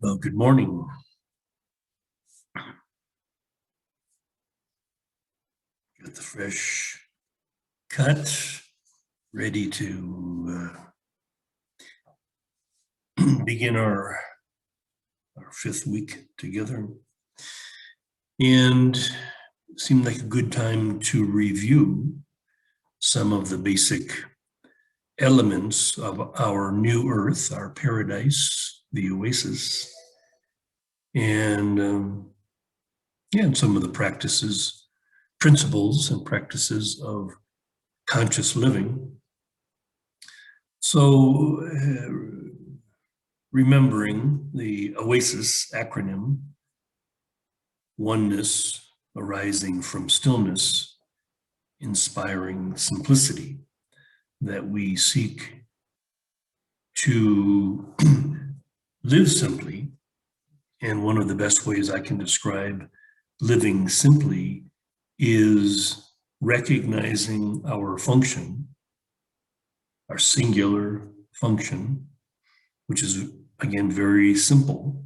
Well, good morning. Got the fresh cut, ready to begin our fifth week together. And it seemed like a good time to review some of the basic elements of our new earth, our paradise, the OASIS, and some of the principles and practices of conscious living. So remembering the OASIS acronym, oneness arising from stillness, inspiring simplicity, that we seek to live simply. And one of the best ways I can describe living simply is recognizing our function, our singular function, which is, again, very simple,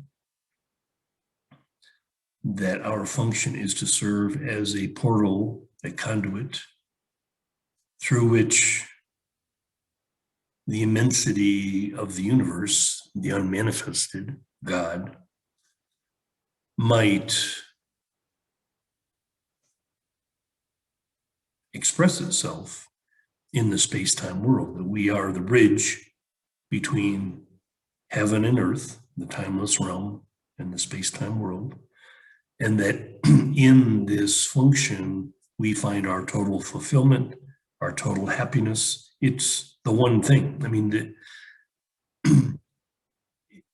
that our function is to serve as a portal, a conduit, through which the immensity of the universe, the unmanifested God, might express itself in the space-time world, that we are the bridge between heaven and earth, the timeless realm, and the space-time world, and that in this function, we find our total fulfillment, our total happiness. It's the one thing. I mean,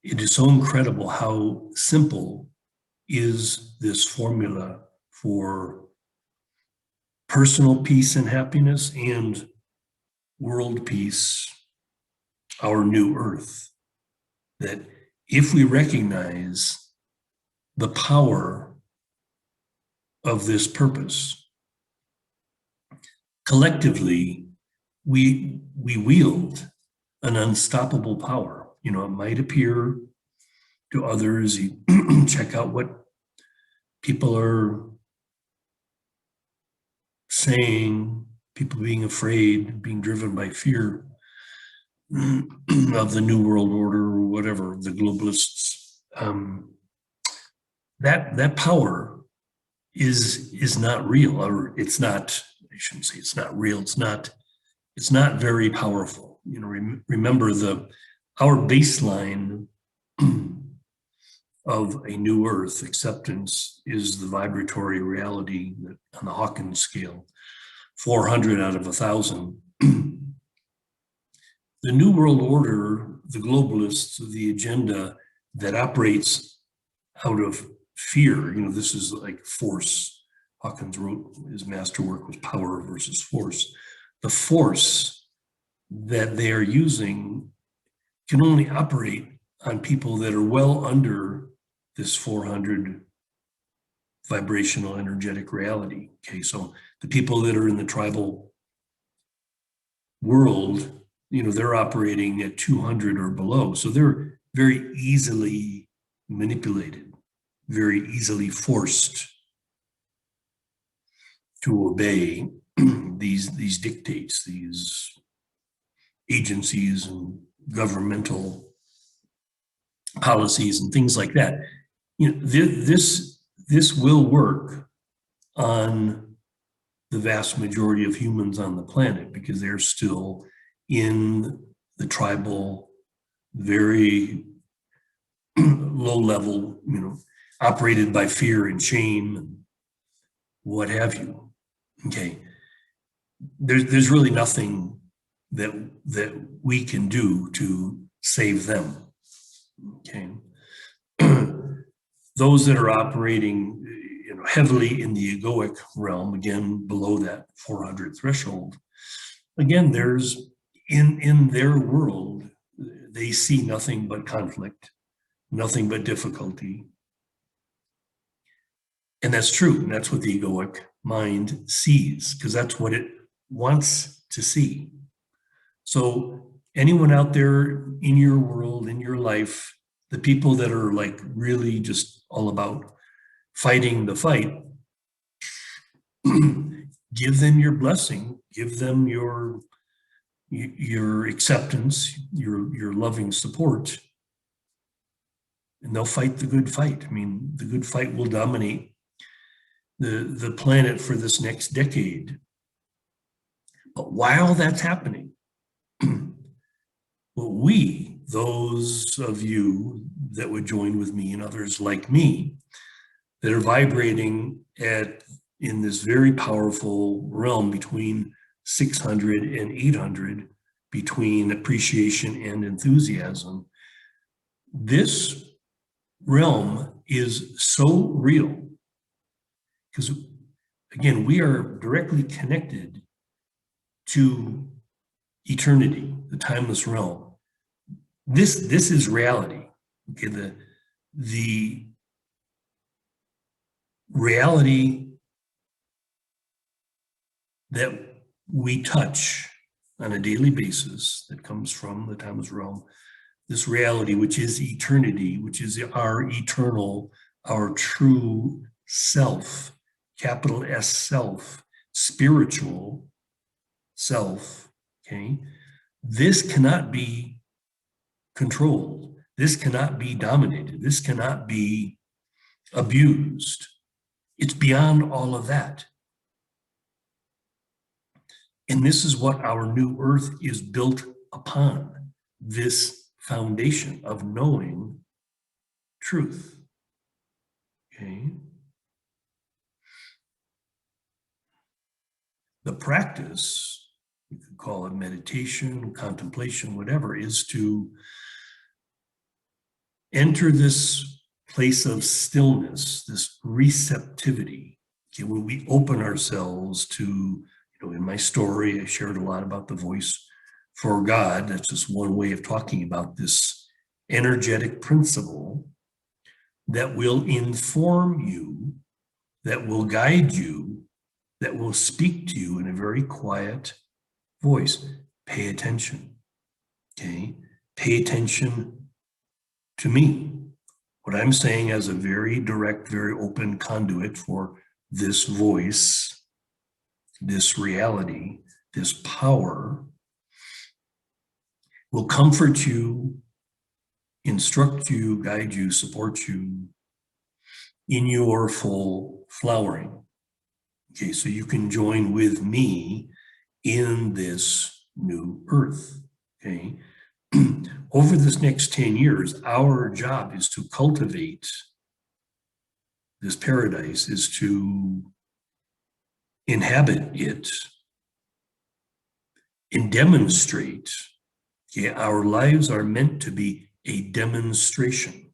it is so incredible how simple is this formula for personal peace and happiness and world peace, our new earth. That if we recognize the power of this purpose, collectively, we wield an unstoppable power. You know, it might appear to others, you check out what people are saying, people being afraid, being driven by fear of the New World Order or whatever, the globalists. That power is not real, or it's not, I shouldn't say it's not real, it's not very powerful. You know, remember our baseline of a new earth acceptance is the vibratory reality that on the Hawkins scale, 400 out of 1,000. The New World Order, the globalists, the agenda that operates out of fear, you know, this is like force. Hawkins wrote his masterwork was Power versus Force. The force that they are using can only operate on people that are well under this 400 vibrational energetic reality. Okay, so the people that are in the tribal world, you know, they're operating at 200 or below. So they're very easily manipulated, very easily forced to obey these dictates, these agencies and governmental policies and things like that. You know, this will work on the vast majority of humans on the planet because they're still in the tribal, very low level, you know, operated by fear and shame and what have you. Okay, there's really nothing that we can do to save them. Okay, those that are operating, you know, heavily in the egoic realm, again below that 400 threshold, again, there's in their world, they see nothing but conflict, nothing but difficulty. And that's true. And that's what the egoic mind sees, because that's what it wants to see. So anyone out there in your world, in your life, the people that are like really just all about fighting the fight, give them your blessing, give them your acceptance, your loving support, and they'll fight the good fight. I mean, the good fight will dominate the planet for this next decade. But while that's happening, well, we, those of you that would join with me and others like me, that are vibrating in this very powerful realm between 600 and 800, between appreciation and enthusiasm, this realm is so real because, again, we are directly connected to eternity, the timeless realm. This is reality. Okay, the reality that we touch on a daily basis that comes from the timeless realm, this reality which is eternity, which is our eternal, our true self, capital S self, spiritual self, okay? This cannot be controlled. This cannot be dominated. This cannot be abused. It's beyond all of that. And this is what our new earth is built upon, this foundation of knowing truth. Okay? The practice, you could call it meditation, contemplation, whatever, is to enter this place of stillness, this receptivity. Okay, when we open ourselves to, in my story, I shared a lot about the voice for God. That's just one way of talking about this energetic principle that will inform you, that will guide you, that will speak to you in a very quiet voice. Pay attention, okay? Pay attention to me. What I'm saying as a very direct, very open conduit for this voice, this reality, this power, will comfort you, instruct you, guide you, support you in your full flowering. Okay, so you can join with me in this new earth, okay? Over this next 10 years, our job is to cultivate this paradise, is to inhabit it and demonstrate. Okay, our lives are meant to be a demonstration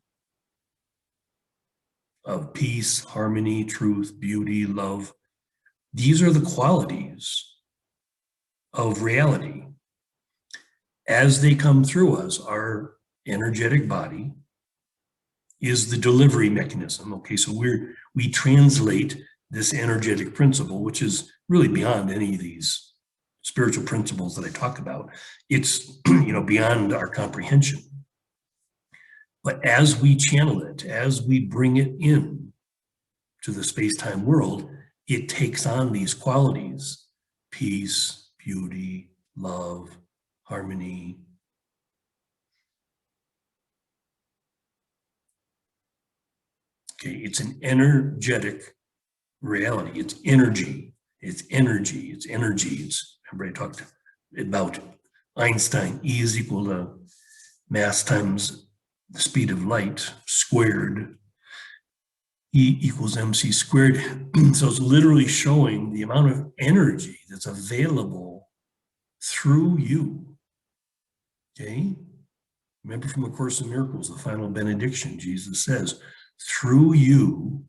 of peace, harmony, truth, beauty, love. These are the qualities of reality. As they come through us, our energetic body is the delivery mechanism. Okay, so we translate this energetic principle, which is really beyond any of these spiritual principles that I talk about. It's beyond our comprehension. But as we channel it, as we bring it in to the space-time world, it takes on these qualities: peace, beauty, love, harmony. Okay, it's an energetic reality. It's energy. It's energy. It's energy. Remember I talked about Einstein, E is equal to mass times the speed of light squared. E equals mc squared. So it's literally showing the amount of energy that's available through you. Okay? Remember from A Course in Miracles, the final benediction, Jesus says, through you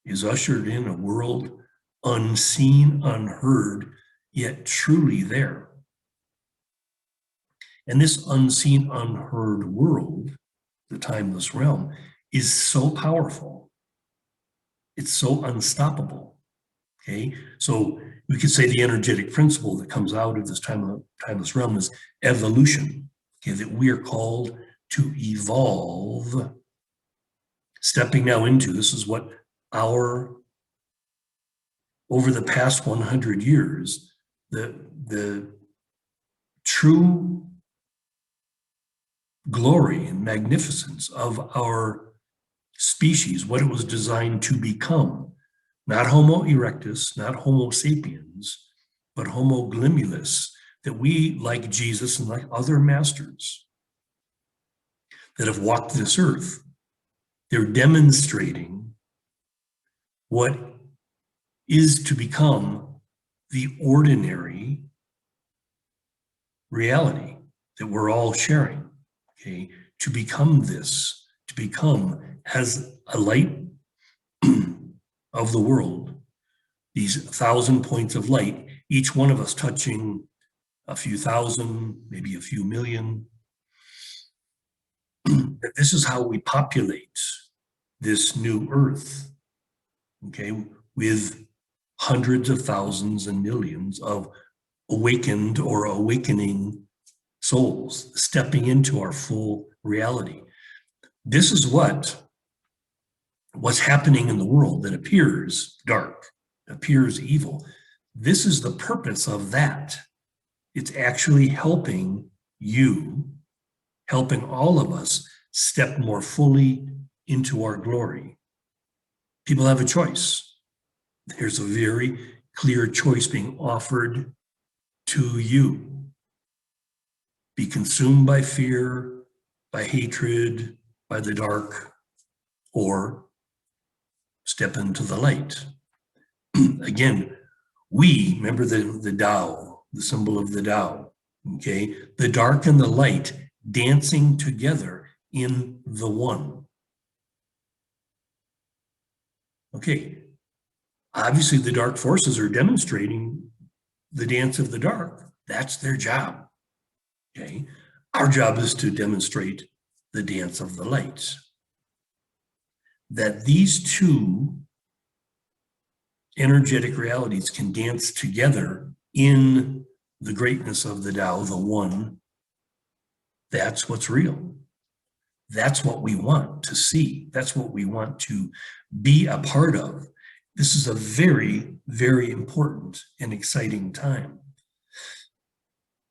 is ushered in a world unseen, unheard, yet truly there. And this unseen, unheard world, the timeless realm, is so powerful. It's so unstoppable. Okay, so we could say the energetic principle that comes out of this timeless realm is evolution. Okay, that we are called to evolve, stepping now into, this is what over the past 100 years, the true glory and magnificence of our species, what it was designed to become. Not Homo erectus, not Homo sapiens, but Homo glimiulus, that we, like Jesus and like other masters that have walked this earth, they're demonstrating what is to become the ordinary reality that we're all sharing, okay? To become this, to become as a light of the world, these 1,000 points of light, each one of us touching a few thousand, maybe a few million. This is how we populate this new earth, okay, with hundreds of thousands and millions of awakened or awakening souls stepping into our full reality. This is what's happening in the world that appears dark, appears evil. This is the purpose of that. It's actually helping you, helping all of us step more fully into our glory. People have a choice. There's a very clear choice being offered to you. Be consumed by fear, by hatred, by the dark, or step into the light. Again, remember the Tao, the symbol of the Tao, okay? The dark and the light dancing together in the one. Okay, obviously the dark forces are demonstrating the dance of the dark. That's their job, okay? Our job is to demonstrate the dance of the light. That these two energetic realities can dance together in the greatness of the Tao, the one, that's what's real. That's what we want to see. That's what we want to be a part of. This is a very, very important and exciting time.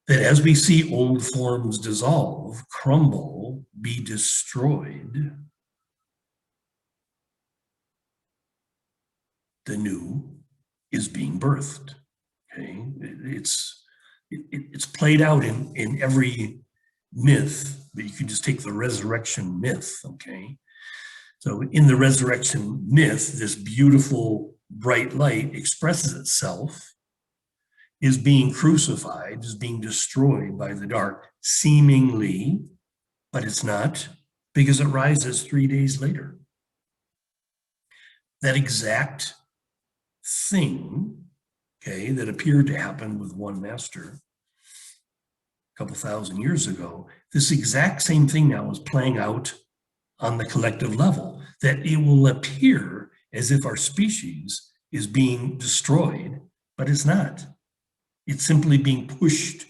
That as we see old forms dissolve, crumble, be destroyed, the new is being birthed. Okay, it's played out in every myth, but you can just take the resurrection myth. Okay, so in the resurrection myth, this beautiful bright light expresses itself, is being crucified, is being destroyed by the dark, seemingly, but it's not, because it rises 3 days later. That exact thing, okay, that appeared to happen with one master a couple thousand years ago, this exact same thing now is playing out on the collective level, that it will appear as if our species is being destroyed, but it's not. It's simply being pushed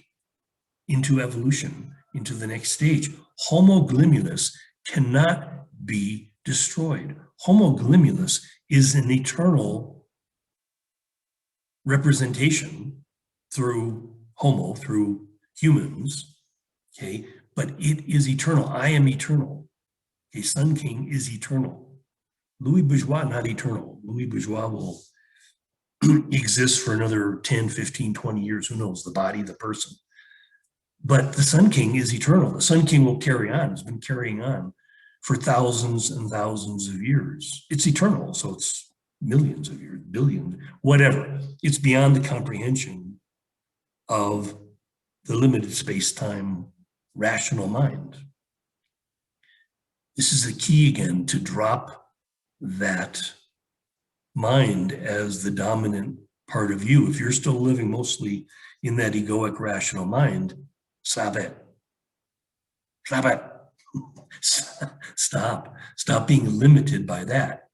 into evolution, into the next stage. Homo glimiulus cannot be destroyed. Homo glimiulus is an eternal representation through Homo, through humans, okay? But it is eternal. I am eternal. A Sun King is eternal. Louis Bourgeois, not eternal. Louis Bourgeois will exist for another 10, 15, 20 years. Who knows? The body, the person. But the Sun King is eternal. The Sun King will carry on. It's been carrying on for thousands and thousands of years. It's eternal, so it's millions of years, billions, whatever. It's beyond the comprehension of the limited space-time rational mind. This is the key again, to drop that mind as the dominant part of you. If you're still living mostly in that egoic rational mind, stop it. Stop it. Stop being limited by that.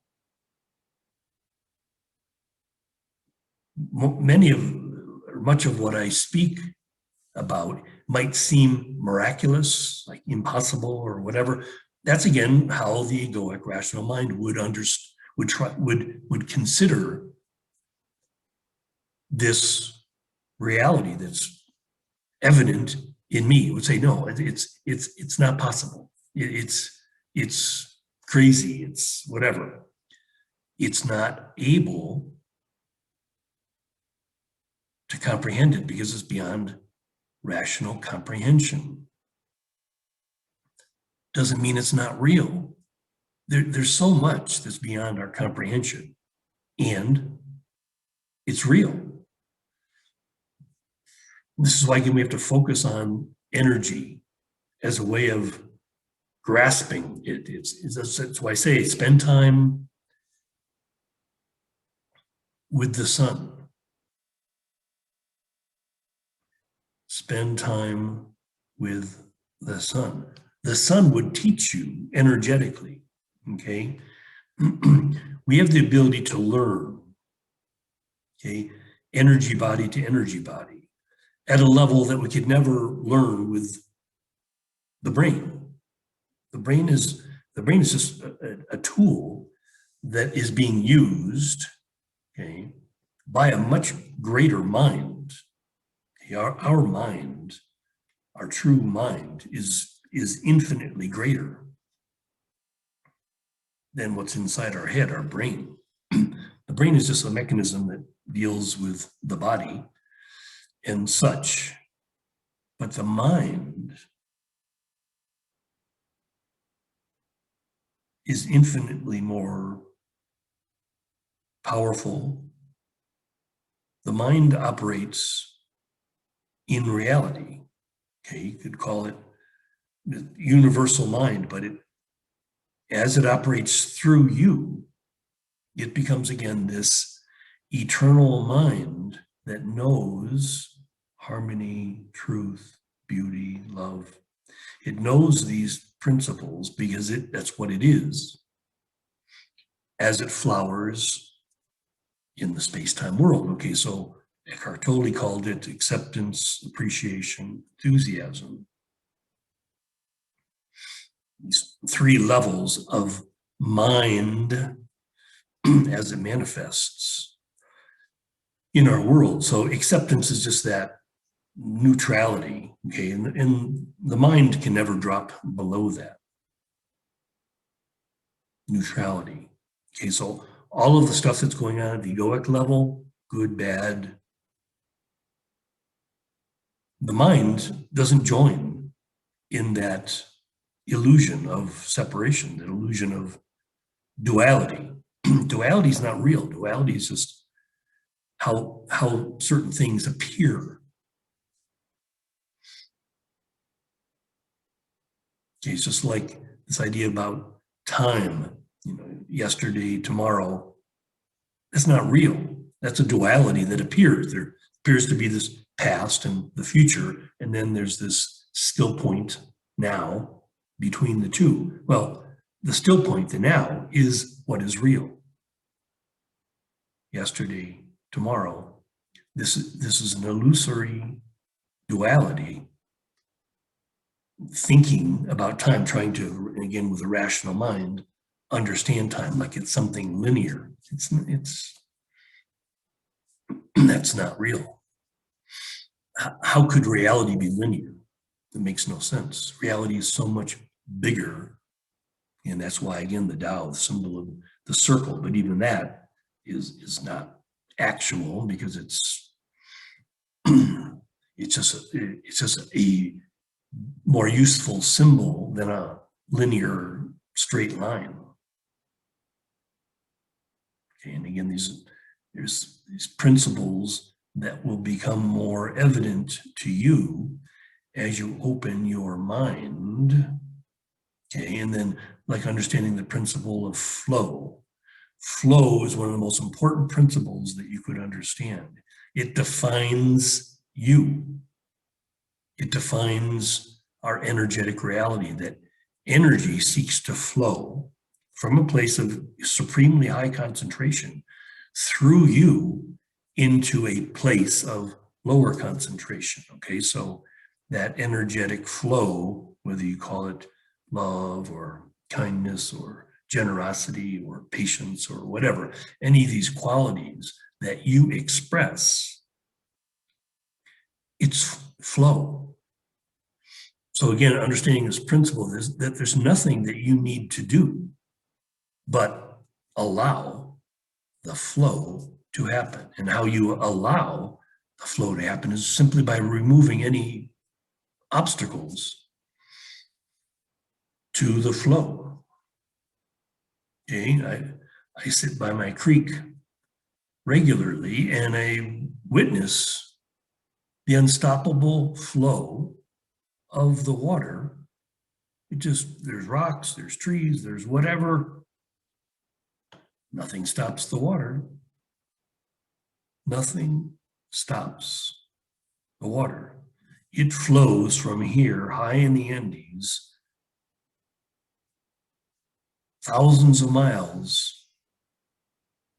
Much of what I speak about might seem miraculous, like impossible or whatever. That's again how the egoic rational mind would consider this reality that's evident in me. It would say, no, it's not possible. It's crazy. It's whatever. It's not able to comprehend it because it's beyond rational comprehension. Doesn't mean it's not real. There's so much that's beyond our comprehension, and it's real. This is why, again, we have to focus on energy as a way of grasping it. That's why I say spend time with the sun. Spend time with the sun. The sun would teach you energetically, okay? We have the ability to learn, okay? Energy body to energy body at a level that we could never learn with the brain. The brain is just a tool that is being used, okay, by a much greater mind. Our mind, our true mind, is infinitely greater than what's inside our head, our brain. The brain is just a mechanism that deals with the body and such, but the mind is infinitely more powerful. The mind operates in reality. Okay, you could call it the universal mind, but as it operates through you, it becomes again this eternal mind that knows harmony, truth, beauty, love. It knows these principles because that's what it is as it flowers in the space-time world. Okay, so Eckhart Tolle called it acceptance, appreciation, enthusiasm. These three levels of mind as it manifests in our world. So acceptance is just that neutrality, okay? And the mind can never drop below that neutrality. Okay, so all of the stuff that's going on at the egoic level, good, bad, the mind doesn't join in that illusion of separation, that illusion of duality. Duality is not real. Duality is just how certain things appear. Okay, it's just like this idea about time, yesterday, tomorrow. That's not real. That's a duality that appears. There appears to be this past and the future, and then there's this still point now between the two. Well, the still point, the now, is what is real. Yesterday, tomorrow. This is an illusory duality. Thinking about time, trying to, again, with a rational mind, understand time like it's something linear. It's that's not real. How could reality be linear? It makes no sense. Reality is so much bigger, and that's why, again, the Tao, the symbol of the circle, but even that is not actual because it's just a more useful symbol than a linear straight line. Okay, and again, there's these principles that will become more evident to you as you open your mind. Okay, and then like understanding the principle of flow. Flow is one of the most important principles that you could understand. It defines you. It defines our energetic reality, that energy seeks to flow from a place of supremely high concentration through you into a place of lower concentration. Okay, so that energetic flow, whether you call it love or kindness or generosity or patience or whatever, any of these qualities that you express, it's flow. So again, understanding this principle is that there's nothing that you need to do but allow the flow to happen. And how you allow the flow to happen is simply by removing any obstacles to the flow. Okay, I sit by my creek regularly and I witness the unstoppable flow of the water. It just, there's rocks, there's trees, there's whatever. Nothing stops the water. Nothing stops the water. It flows from here, high in the Andes, thousands of miles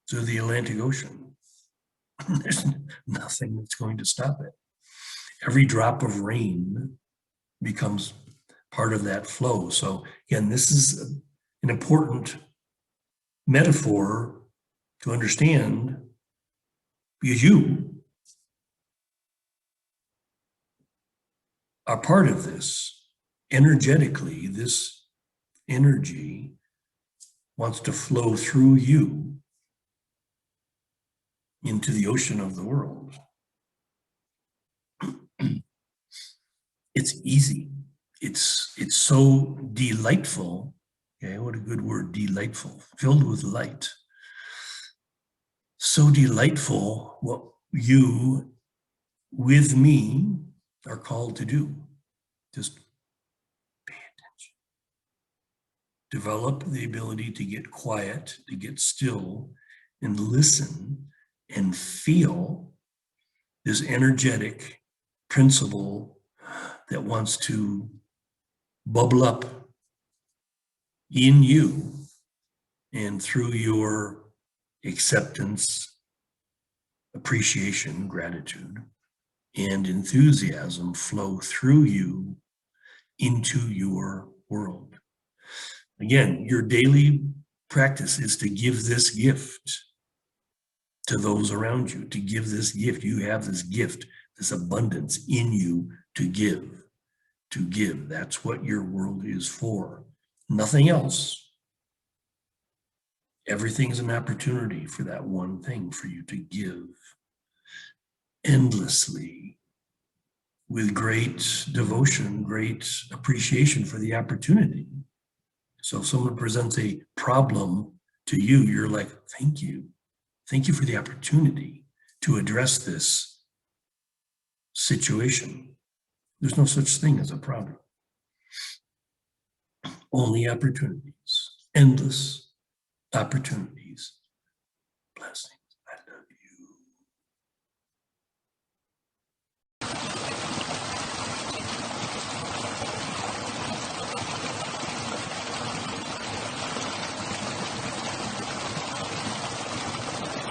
to the Atlantic Ocean. There's nothing that's going to stop it. Every drop of rain becomes part of that flow. So again, this is an important metaphor to understand, because you are part of this. Energetically, this energy wants to flow through you into the ocean of the world. It's easy. It's so delightful. Okay, what a good word, delightful, filled with light. So delightful what you, with me, are called to do. Just pay attention. Develop the ability to get quiet, to get still, and listen and feel this energetic principle that wants to bubble up in you, and through your acceptance, appreciation, gratitude, and enthusiasm flow through you into your world. Again, your daily practice is to give this gift to those around you, to give this gift. You have this gift, this abundance in you to give. To give. That's what your world is for. Nothing else. Everything is an opportunity for that one thing, for you to give endlessly, with great devotion, great appreciation for the opportunity. So if someone presents a problem to you, you're like, thank you. Thank you for the opportunity to address this situation. There's no such thing as a problem. Only opportunities, endless opportunities. Blessing.